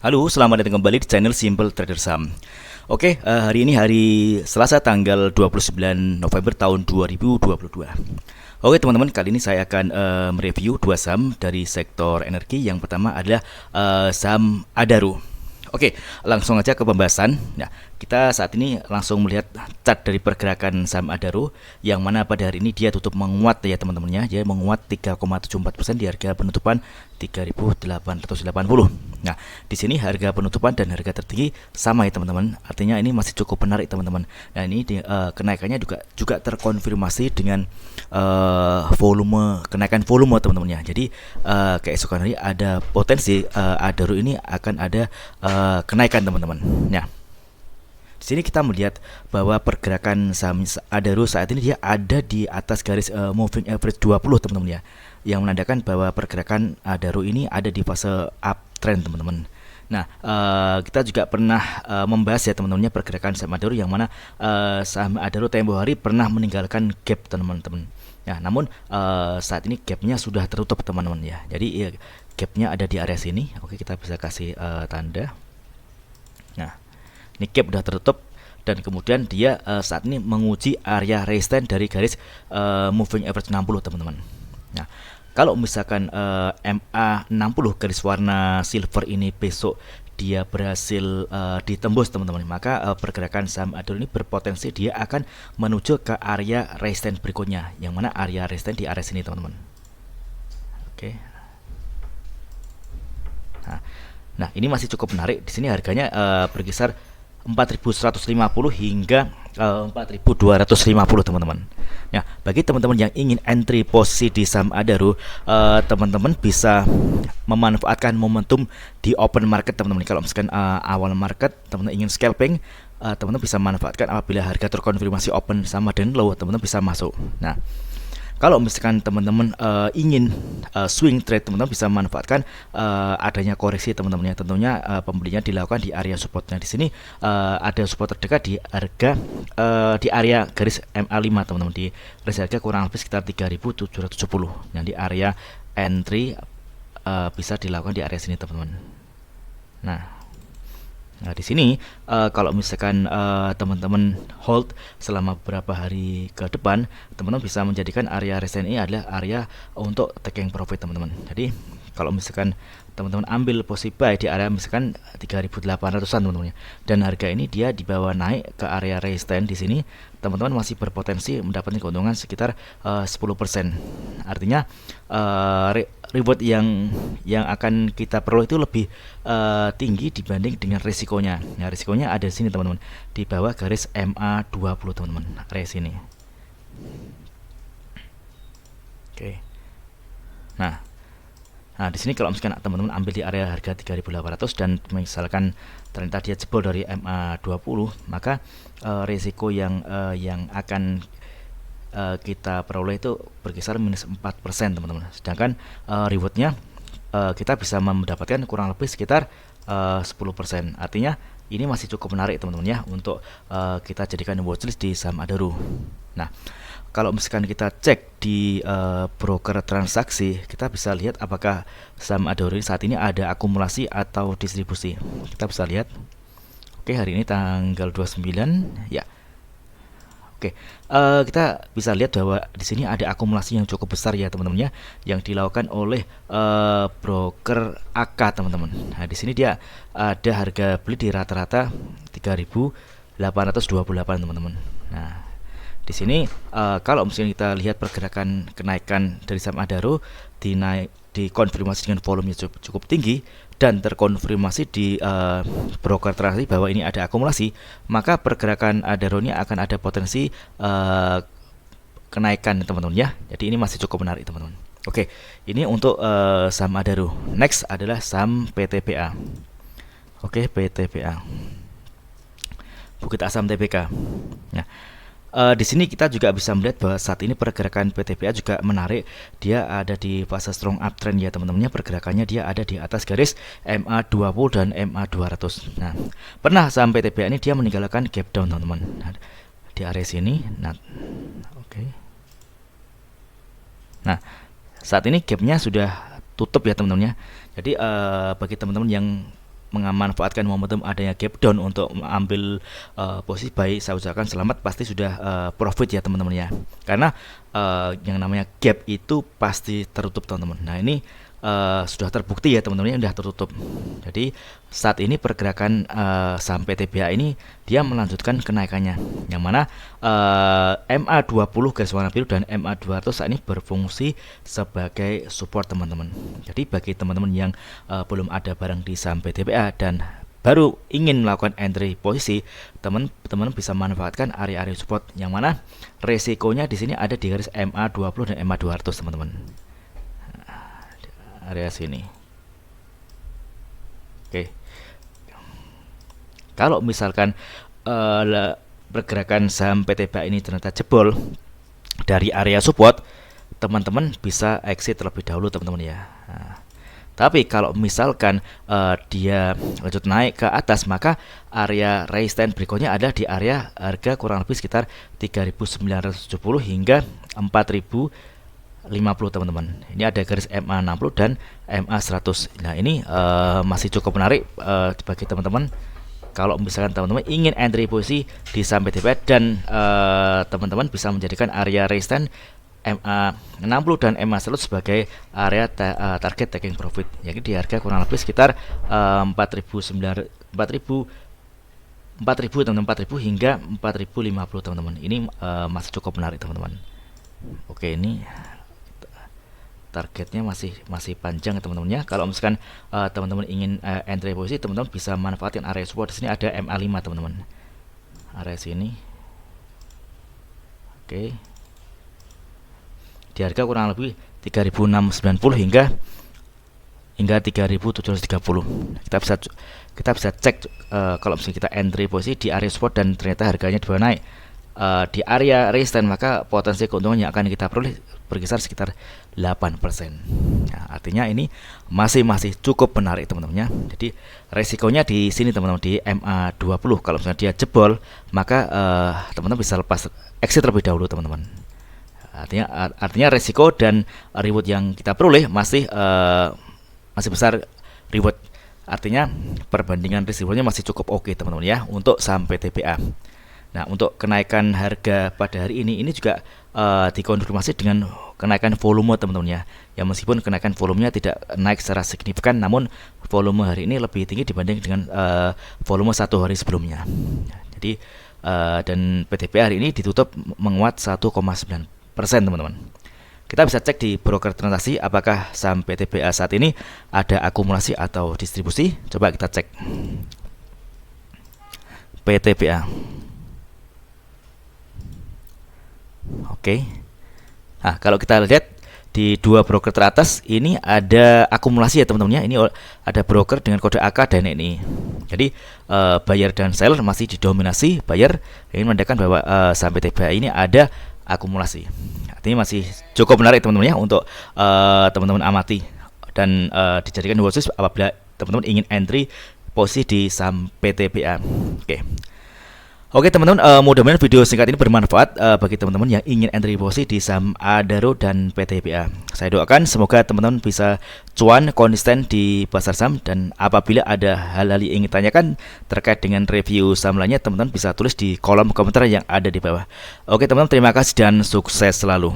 Halo, selamat datang kembali di channel Simple Trader Saham. Oke, hari ini hari Selasa tanggal 29 November tahun 2022. Oke teman-teman, kali ini saya akan mereview dua saham dari sektor energi. Yang pertama adalah saham Adaro. Oke, langsung aja ke pembahasan. Nah, kita saat ini langsung melihat chart dari pergerakan saham Adaro, yang mana pada hari ini dia tutup menguat ya teman-temannya. Dia menguat 3,74% di harga penutupan 3.880. Nah, di sini harga penutupan dan harga tertinggi sama ya teman-teman. Artinya ini masih cukup menarik teman-teman. Nah, ini kenaikannya juga terkonfirmasi dengan kenaikan volume teman-teman ya. Jadi keesokan hari ada potensi Adaro ini akan ada kenaikan teman-teman. Nah, di sini kita melihat bahwa pergerakan saham Adaro saat ini dia ada di atas garis moving average 20 teman-teman ya, yang menandakan bahwa pergerakan Adaro ini ada di fase uptrend teman-teman. Nah, kita juga pernah membahas ya teman-temannya pergerakan saham Adaro, yang mana saham Adaro tempo hari pernah meninggalkan gap teman-teman. Ya, namun saat ini gapnya sudah tertutup teman-teman ya. Jadi ya, gapnya ada di area sini. Oke, kita bisa kasih tanda. Nah, ini gap sudah tertutup dan kemudian dia saat ini menguji area resistance dari garis moving average 60 teman-teman. Nah, kalau misalkan MA60 garis warna silver ini besok dia berhasil ditembus teman-teman, maka pergerakan saham Adaro ini berpotensi dia akan menuju ke area resistance berikutnya, yang mana area resistance di area sini teman-teman. Oke. Nah, ini masih cukup menarik. Di sini harganya berkisar 4.150 hingga 4.250 teman-teman. Nah, bagi teman-teman yang ingin entry posisi di saham Adaro, teman-teman bisa memanfaatkan momentum di open market teman-teman. Kalau misalkan awal market teman-teman ingin scalping, teman-teman bisa manfaatkan apabila harga terkonfirmasi open sama dengan low, teman-teman bisa masuk. Nah, kalau misalkan teman-teman ingin swing trade, teman-teman bisa manfaatkan adanya koreksi teman-teman ya. Tentunya pembelinya dilakukan di area supportnya. Di sini ada support terdekat di harga di area garis MA5 teman-teman, di garis harga kurang lebih sekitar 3.770. Yang di area entry bisa dilakukan di area sini teman-teman. Nah, di sini kalau misalkan teman-teman hold selama beberapa hari ke depan, teman-teman bisa menjadikan area resistance ini adalah area untuk taking profit teman-teman. Jadi kalau misalkan teman-teman ambil posisi buy di area misalkan 3.800-an teman-teman ya, dan harga ini dia dibawa naik ke area resistance di sini, teman-teman masih berpotensi mendapatkan keuntungan sekitar 10%. Artinya reward yang akan kita peroleh itu lebih tinggi dibanding dengan risikonya. Nah, risikonya ada di sini teman-teman, di bawah garis MA20 teman-teman, area sini. Oke. Nah, di sini kalau misalkan teman-teman ambil di area harga 3.800 dan misalkan ternyata dia jebol dari MA20, maka risiko yang akan kita peroleh itu berkisar minus 4% teman-teman. Sedangkan rewardnya kita bisa mendapatkan kurang lebih sekitar 10%. Artinya ini masih cukup menarik teman-teman ya untuk kita jadikan watchlist di saham Adaro. Nah, kalau misalkan kita cek di broker transaksi, kita bisa lihat apakah saham Adaro saat ini ada akumulasi atau distribusi. Kita bisa lihat. Oke, hari ini tanggal 29 ya. Oke, kita bisa lihat bahwa di sini ada akumulasi yang cukup besar ya teman-teman ya, yang dilakukan oleh broker AK teman-teman. Nah, di sini dia ada harga beli di rata-rata 3.828 teman-teman. Nah, di sini kalau misalnya kita lihat pergerakan kenaikan dari saham Adaro dikonfirmasi dengan volume cukup tinggi dan terkonfirmasi di broker transaksi bahwa ini ada akumulasi, maka pergerakan Adaro ini akan ada potensi kenaikan teman-teman ya. Jadi ini masih cukup menarik teman-teman. Oke, ini untuk saham Adaro. Next adalah saham PTBA. Oke, PTBA, Bukit Asam Tbk. Nah, di sini kita juga bisa melihat bahwa saat ini pergerakan PTBA juga menarik. Dia ada di fase strong uptrend ya teman-temannya. Pergerakannya dia ada di atas garis MA20 dan MA200. Nah, pernah saham PTBA ini dia meninggalkan gap down teman-teman. Nah, di area sini. Nah, oke. Nah, saat ini gapnya sudah tutup ya teman-teman ya. Jadi bagi teman-teman yang memanfaatkan momentum adanya gap down untuk mengambil posisi buy, saya usahakan selamat, pasti sudah profit ya teman-teman ya. Karena yang namanya gap itu pasti tertutup teman-teman. Nah ini sudah terbukti ya teman-teman, sudah tertutup. Jadi saat ini pergerakan saham PTBA ini dia melanjutkan kenaikannya, yang mana MA20 garis warna biru dan MA200 saat ini berfungsi sebagai support teman-teman. Jadi bagi teman-teman yang belum ada barang di saham PTBA dan baru ingin melakukan entry posisi, teman-teman bisa manfaatkan area-area support, yang mana resikonya di sini ada di garis MA20 dan MA200 teman-teman. Area sini. Oke. Kalau misalkan pergerakan saham PTBA ini ternyata jebol dari area support, teman-teman bisa exit terlebih dahulu teman-teman ya. Nah, tapi kalau misalkan dia lanjut naik ke atas, maka area resistance berikutnya ada di area harga kurang lebih sekitar 3.970 hingga 4.050 teman-teman. Ini ada garis MA60 dan MA100. Nah ini masih cukup menarik bagi teman-teman kalau misalkan teman-teman ingin entry posisi di saham PTBA, dan teman-teman bisa menjadikan area resistance MA60 dan MA100 sebagai area target taking profit, yaitu di harga kurang lebih sekitar 4.000 teman-teman, hingga 4.050 teman-teman. Ini masih cukup menarik teman-teman. Oke, ini targetnya masih panjang teman-teman ya. Kalau misalkan teman-teman ingin entry posisi, teman-teman bisa manfaatin area support. Di sini ada MA5 teman-teman, area sini. Oke, di harga kurang lebih 3.690 hingga 3.730. Kita bisa cek kalau misalnya kita entry posisi di area support dan ternyata harganya di bawah naik di area resistance, maka potensi keuntungan yang akan kita peroleh berkisar sekitar 8%. Nah, artinya ini masih cukup menarik teman-teman ya. Jadi resikonya di sini teman-teman, di MA20. Kalau misalnya dia jebol, maka teman-teman bisa lepas exit terlebih dahulu teman-teman. Artinya resiko dan reward yang kita peroleh masih besar reward. Artinya perbandingan risikonya masih cukup oke teman-teman ya untuk saham PTBA. Nah, untuk kenaikan harga pada hari ini juga dikonfirmasi dengan kenaikan volume teman-teman ya. Ya meskipun kenaikan volumenya tidak naik secara signifikan, namun volume hari ini lebih tinggi dibanding dengan volume satu hari sebelumnya. Jadi dan PTBA hari ini ditutup menguat 1,9% teman-teman. Kita bisa cek di broker transaksi apakah saham PTBA saat ini ada akumulasi atau distribusi. Coba kita cek PTBA. Oke. Nah, kalau kita lihat di dua broker teratas ini ada akumulasi ya teman-teman ya. Ini ada broker dengan kode AK dan ini. Jadi buyer dan seller masih didominasi buyer. Ini menandakan bahwa saham PTBA ini ada akumulasi. Artinya masih cukup menarik teman-teman ya untuk teman-teman amati dan dijadikan watchlist apabila teman-teman ingin entry posisi di saham PTBA. Oke teman-teman, mudah-mudahan video singkat ini bermanfaat bagi teman-teman yang ingin entry posisi di saham Adaro dan PTBA. Saya doakan semoga teman-teman bisa cuan konsisten di pasar saham, dan apabila ada hal-hal yang ingin tanyakan terkait dengan review saham lainnya, teman-teman bisa tulis di kolom komentar yang ada di bawah. Oke teman-teman, terima kasih dan sukses selalu.